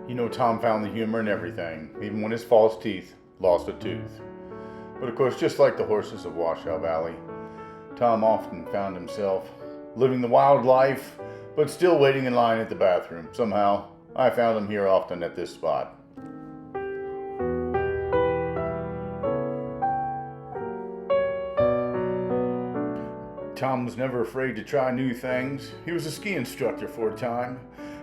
You know, Tom found the humor in everything, even when his false teeth lost a tooth. But of course, just like the horses of Washoe Valley, Tom often found himself living the wild life, but still waiting in line at the bathroom. Somehow, I found him here often at this spot. Tom was never afraid to try new things. He was a ski instructor for a time,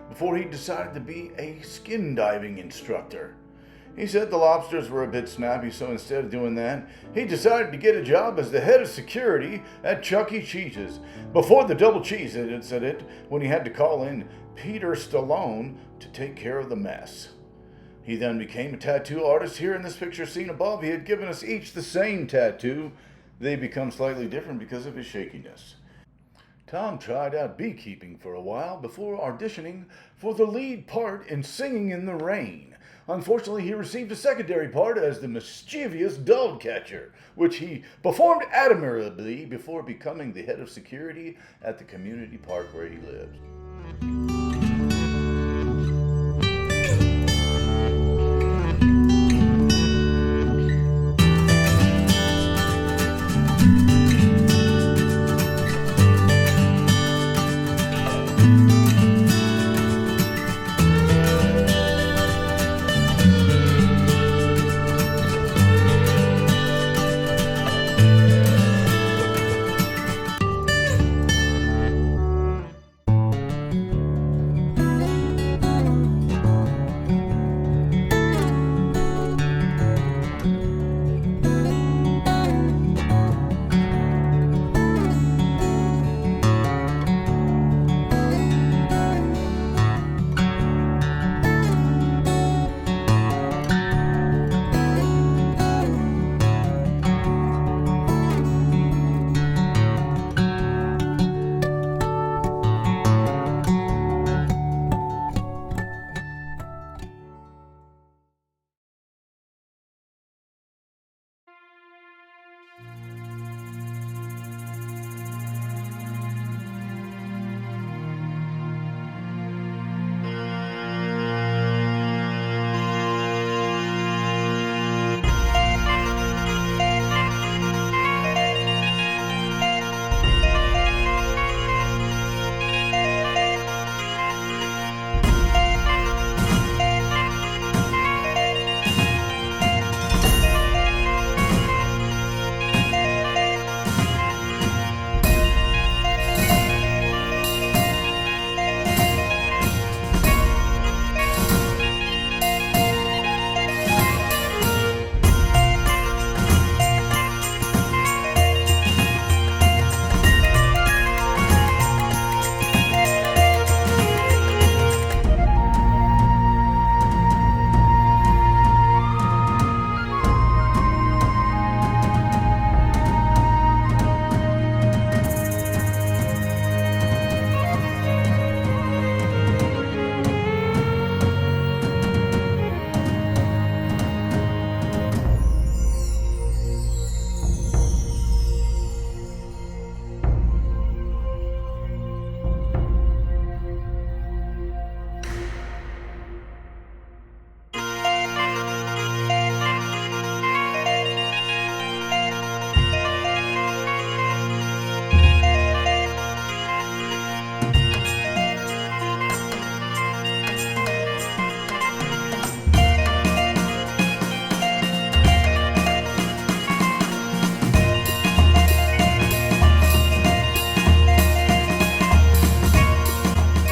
before he decided to be a skin diving instructor. He said the lobsters were a bit snappy, so instead of doing that, he decided to get a job as the head of security at Chuck E. Cheese's. Before the double cheese incident, when he had to call in Peter Stallone to take care of the mess. He then became a tattoo artist. Here in this picture seen above, he had given us each the same tattoo. They become slightly different because of his shakiness. Tom tried out beekeeping for a while before auditioning for the lead part in Singing in the Rain. Unfortunately, he received a secondary part as the mischievous dog catcher, which he performed admirably before becoming the head of security at the community park where he lives.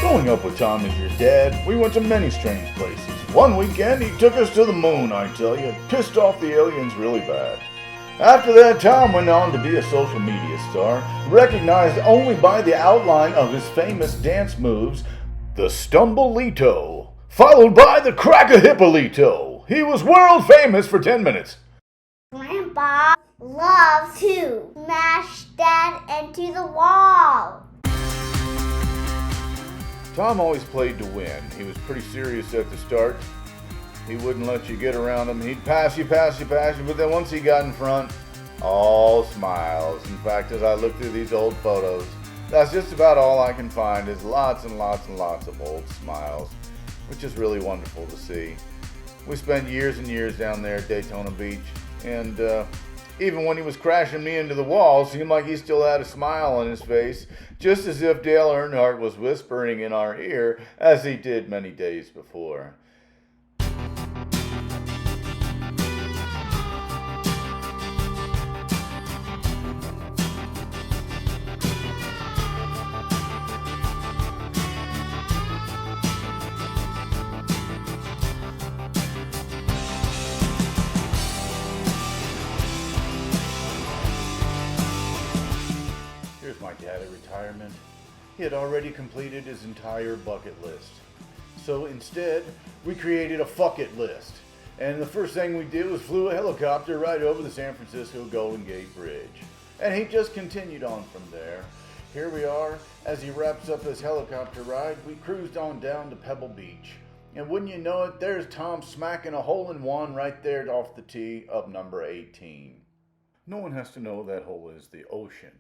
Growing up with Tom as your dad, we went to many strange places. One weekend, he took us to the moon, I tell you, pissed off the aliens really bad. After that, Tom went on to be a social media star, recognized only by the outline of his famous dance moves, the Stumbleito, followed by the Crack-a-Hippolito. He was world famous for 10 minutes. Grandpa loves to smash Dad into the wall. Tom always played to win. He was pretty serious at the start. He wouldn't let you get around him. He'd pass you, but then once he got in front, all smiles. In fact, as I look through these old photos, that's just about all I can find is lots and lots and lots of old smiles. which is really wonderful to see. We spent years and years down there at Daytona Beach, and even when he was crashing me into the wall, it seemed like he still had a smile on his face, just as if Dale Earnhardt was whispering in our ear, as he did many days before. Here's my dad at retirement. He had already completed his entire bucket list. So instead, we created a fuck it list. And the first thing we did was flew a helicopter right over the San Francisco Golden Gate Bridge. And he just continued on from there. Here we are, as he wraps up his helicopter ride, we cruised on down to Pebble Beach. And wouldn't you know it, there's Tom smacking a hole-in-one right there off the tee of number 18. No one has to know that hole is the ocean.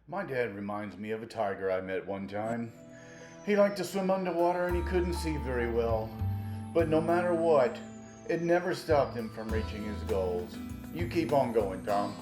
My dad reminds me of a tiger I met one time. He liked to swim underwater and he couldn't see very well. But no matter what, it never stopped him from reaching his goals. You keep on going, Tom.